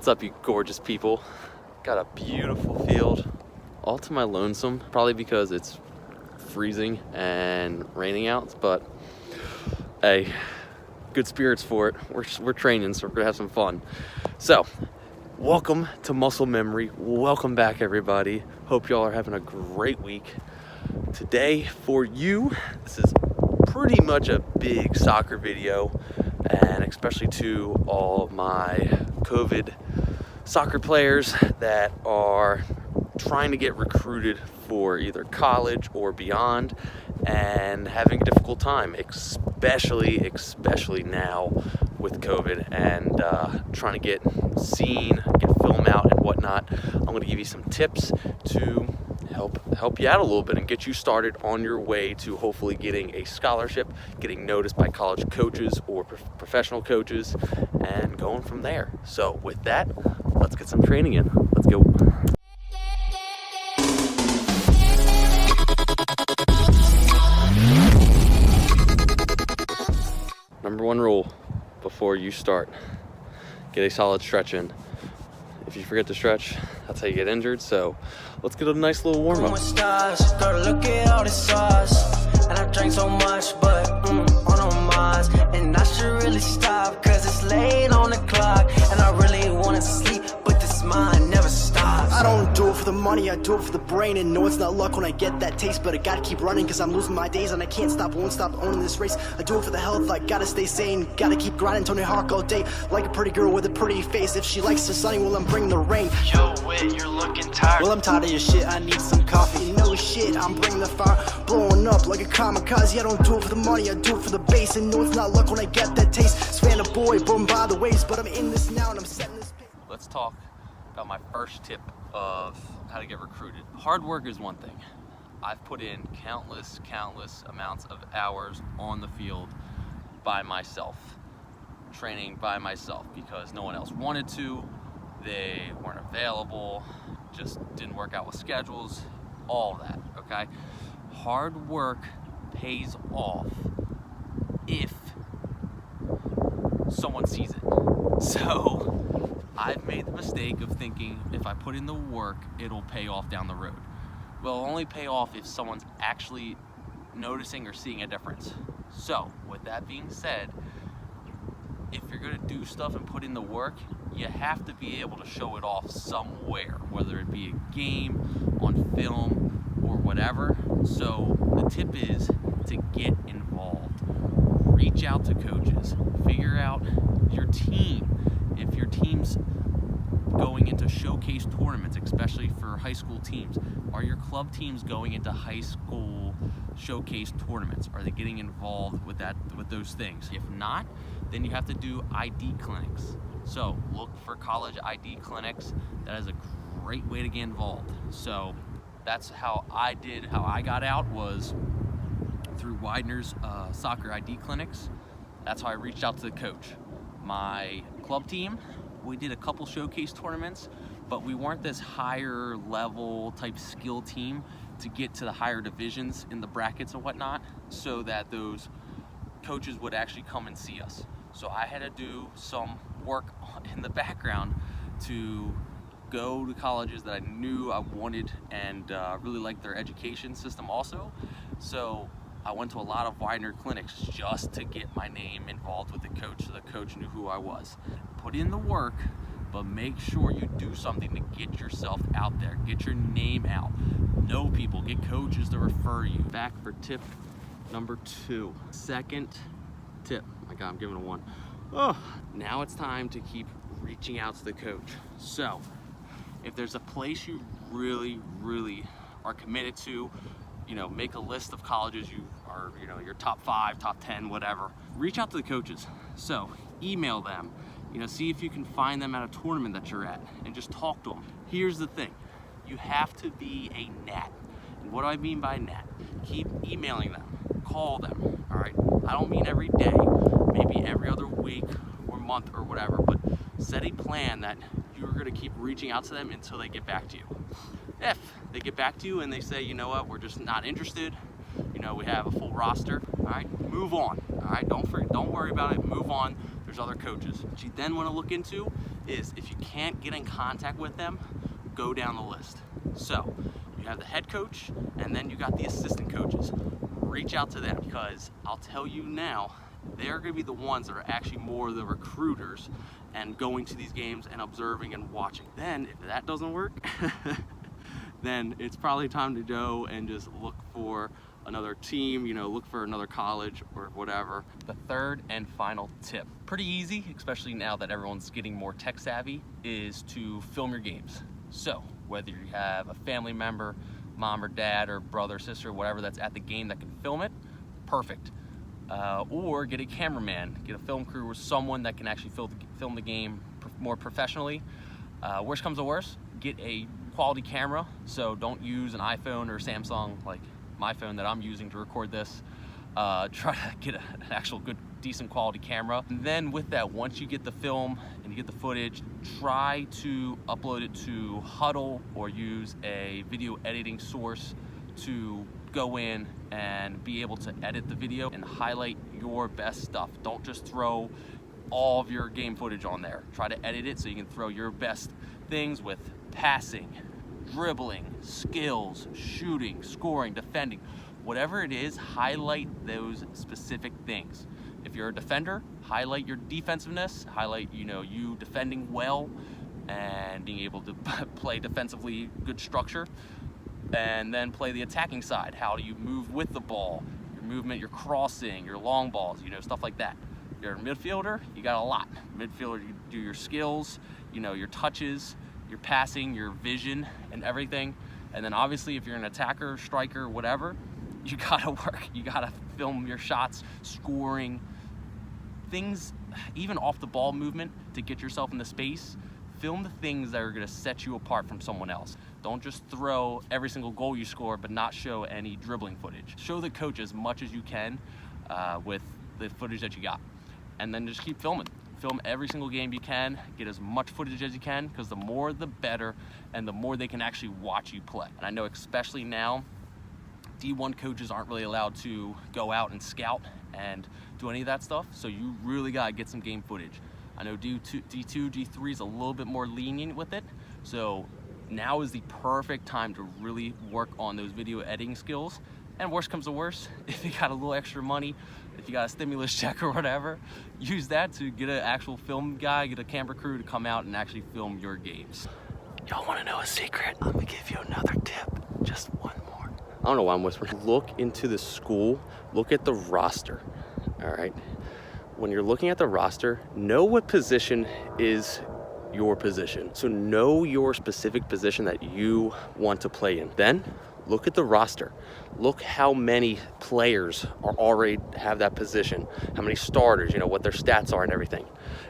What's up, you gorgeous people? Got a beautiful field all to my lonesome, probably because it's freezing and raining out, but hey, good spirits for it. We're training, so we're gonna have some fun. So welcome to Muscle Memory. Welcome back, everybody. Hope y'all are having a great week. Today for you, this is pretty much a big soccer video, and especially to all of my COVID soccer players that are trying to get recruited for either college or beyond and having a difficult time, especially now with COVID and trying to get seen, get film out and whatnot. I'm going to give you some tips to help you out a little bit and get you started on your way to hopefully getting a scholarship, getting noticed by college coaches or professional coaches, and going from there. So with that, let's get some training in. Let's go. Number one rule before you start: get a solid stretch in. If you forget to stretch, that's how you get injured. So let's get a nice little warm up. Girl, look at all this sauce. And I drink so much, but on Mars. And I should really stop, cause it's late on the clock. And I really wanna sleep, but this mind never stops. I don't do it for the money, I do it for the brain. And no, it's not luck when I get that taste, but I gotta keep running, cause I'm losing my days and I can't stop, won't stop owning this race. I do it for the health, I gotta stay sane, gotta keep grinding, Tony Hawk all day, like a pretty girl with a pretty face. If she likes the sunny, well, I'm bringing the rain. Yo, Wit, you're looking tired. Well, I'm tired of your shit, I need some coffee. No shit, I'm bringing the fire, blowing up like a kamikaze. I don't do it for the money, I do it for the base. And no, it's not luck when I get that taste. Span a boy, boom by the waist, but I'm in this now and I'm setting this pace. Let's talk about my first tip of how to get recruited. Hard work is one thing. I've put in countless amounts of hours on the field by myself, training by myself, because no one else wanted to, they weren't available, just didn't work out with schedules, all that, okay? Hard work pays off if someone sees it. So I've made the mistake of thinking if I put in the work, it'll pay off down the road. Well, it'll only pay off if someone's actually noticing or seeing a difference. So with that being said, if you're gonna do stuff and put in the work, you have to be able to show it off somewhere, whether it be a game, on film, or whatever. So the tip is to get involved. Reach out to coaches, figure out your team. If your team's going into showcase tournaments, especially for high school teams, are your club teams going into high school showcase tournaments? Are they getting involved with those things? If not, then you have to do ID clinics. So look for college ID clinics. That is a great way to get involved. So that's how I got out, was through Widener's soccer ID clinics. That's how I reached out to the coach. My club team, we did a couple showcase tournaments, but we weren't this higher level type skill team to get to the higher divisions in the brackets and whatnot, so that those coaches would actually come and see us. So I had to do some work in the background to go to colleges that I knew I wanted and really liked their education system also. So I went to a lot of Widener clinics just to get my name involved with the coach, so the coach knew who I was. Put in the work, but make sure you do something to get yourself out there, get your name out. Know people, get coaches to refer you. Back for tip number 2. Second tip. My God, I'm giving a 1. Oh, now it's time to keep reaching out to the coach. So if there's a place you really are committed to, make a list of colleges you are, your top 5, top 10, whatever. Reach out to the coaches. So email them, see if you can find them at a tournament that you're at and just talk to them. Here's the thing, you have to be a gnat. And what do I mean by gnat? Keep emailing them, call them, all right? I don't mean every day, maybe every other week or month or whatever, but set a plan that you're gonna keep reaching out to them until they get back to you. If they get back to you and they say, you know what, we're just not interested, we have a full roster, all right, move on, all right? Don't worry about it, move on. There's there's other coaches. What you then want to look into is if you can't get in contact with them, go down the list. So you have the head coach, and then you got the assistant coaches. Reach out to them, because I'll tell you now, they're going to be the ones that are actually more the recruiters and going to these games and observing and watching. Then if that doesn't work, then it's probably time to go and just look for another team, you know, look for another college or whatever. The third and final tip, pretty easy, especially now that everyone's getting more tech savvy, is to film your games. So whether you have a family member, mom or dad or brother, sister, whatever that's at the game that can film it, perfect. Or get a cameraman, get a film crew, or someone that can actually film the game more professionally. Worst comes to worst, get a quality camera. So don't use an iPhone or Samsung like my phone that I'm using to record this. Try to get an actual good, decent quality camera. And then with that, once you get the film and you get the footage, try to upload it to Huddle or use a video editing source to go in and be able to edit the video and highlight your best stuff. Don't just throw all of your game footage on there. Try to edit it so you can throw your best things with passing, dribbling, skills, shooting, scoring, defending. Whatever it is, highlight those specific things. If you're a defender, highlight your defensiveness, highlight, you know, you defending well and being able to play defensively, good structure, and then play the attacking side. How do you move with the ball, your movement, your crossing, your long balls, you know, stuff like that. You're a midfielder, you got a lot. Midfielder, you do your skills, you know, your touches, your passing, your vision, and everything. And then obviously if you're an attacker, striker, whatever, you gotta work. You gotta film your shots, scoring, things, even off the ball movement to get yourself in the space. Film the things that are gonna set you apart from someone else. Don't just throw every single goal you score but not show any dribbling footage. Show the coach as much as you can with the footage that you got. And then just keep filming. Film every single game you can, get as much footage as you can, because the more the better, and the more they can actually watch you play. And I know especially now, D1 coaches aren't really allowed to go out and scout and do any of that stuff, so you really gotta get some game footage. I know D2, D3 is a little bit more lenient with it, so now is the perfect time to really work on those video editing skills. And worst comes to worst, if you got a little extra money, if you got a stimulus check or whatever, use that to get an actual film guy, get a camera crew to come out and actually film your games. Y'all wanna know a secret? I'm gonna give you another tip, just one more. I don't know why I'm whispering. Look into the school, look at the roster, all right? When you're looking at the roster, know what position is your position. So know your specific position that you want to play in. Then look at the roster. Look how many players are already have that position, how many starters, you know, what their stats are and everything.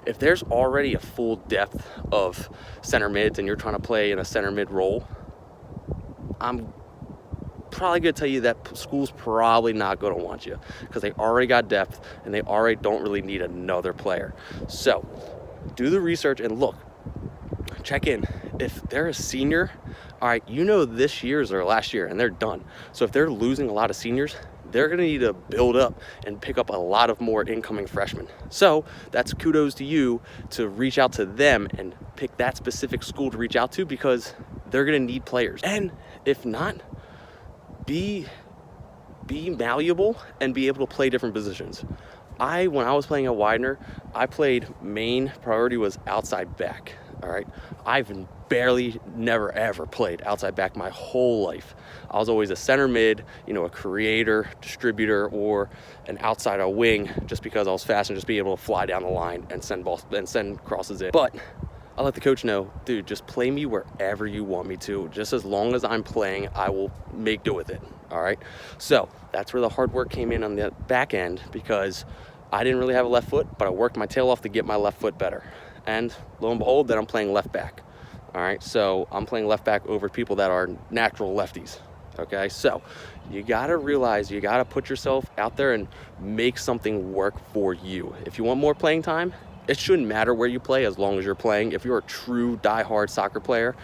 If there's already a full depth of center mids and you're trying to play in a center mid role, I'm probably gonna tell you that school's probably not gonna want you, because they already got depth and they already don't really need another player. So do the research and look, check in. If they're a senior, all right, you know this year's their last year and they're done. So if they're losing a lot of seniors, they're gonna need to build up and pick up a lot of more incoming freshmen. So that's kudos to you to reach out to them and pick that specific school to reach out to, because they're gonna need players. And if not, be malleable and be able to play different positions. When I was playing at Widener, I played main priority was outside back. All right, I've never ever played outside back my whole life. I was always a center mid, you know, a creator, distributor, or an outside a wing, just because I was fast and just be able to fly down the line and send balls and send crosses in. But I let the coach know, dude, just play me wherever you want me to. Just as long as I'm playing, I will make do with it. All right. So that's where the hard work came in on the back end, because I didn't really have a left foot, but I worked my tail off to get my left foot better. And lo and behold, then I'm playing left back. All right, so I'm playing left back over people that are natural lefties. Okay, so you gotta realize you gotta put yourself out there and make something work for you. If you want more playing time, it shouldn't matter where you play as long as you're playing. If you're a true diehard soccer player,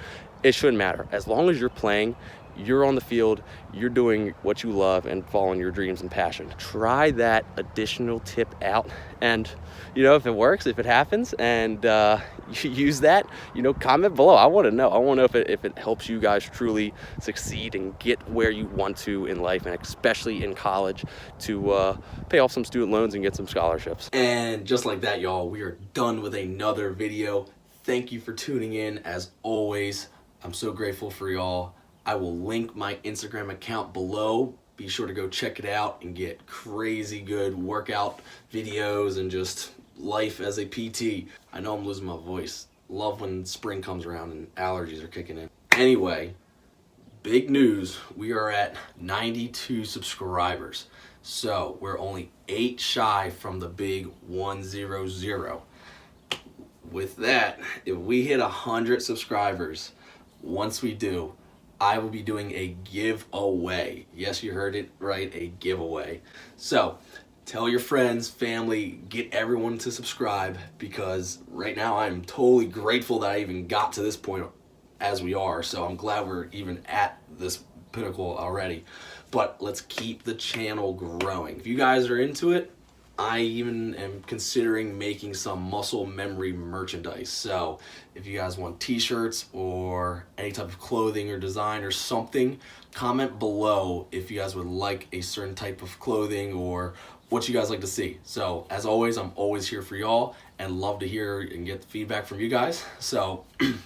it shouldn't matter. As long as you're playing, you're on the field, you're doing what you love and following your dreams and passion. Try that additional tip out, and you know, if it works, if it happens, and you use that, you know, comment below. I want to know. I want to know if it helps you guys truly succeed and get where you want to in life, and especially in college, to pay off some student loans and get some scholarships. And just like that, y'all, we are done with another video. Thank you for tuning in. As always, I'm so grateful for y'all. I will link my Instagram account below. Be sure to go check it out and get crazy good workout videos and just life as a PT. I know I'm losing my voice. Love when spring comes around and allergies are kicking in. Anyway, big news. We are at 92 subscribers. So we're only 8 shy from the big 100. With that, if we hit 100 subscribers, once we do, I will be doing a giveaway. Yes, you heard it right, a giveaway. So tell your friends, family, get everyone to subscribe, because right now I'm totally grateful that I even got to this point as we are. So I'm glad we're even at this pinnacle already. But let's keep the channel growing. If you guys are into it, I even am considering making some muscle memory merchandise. So if you guys want t-shirts or any type of clothing or design or something, comment below if you guys would like a certain type of clothing or what you guys like to see. So as always, I'm always here for y'all and love to hear and get the feedback from you guys. So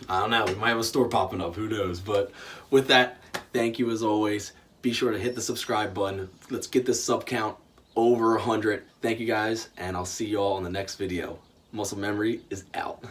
I don't know, we might have a store popping up, who knows? But with that, thank you as always. Be sure to hit the subscribe button. Let's get this sub count over 100. Thank you guys, and I'll see you all in the next video. Muscle Memory is out.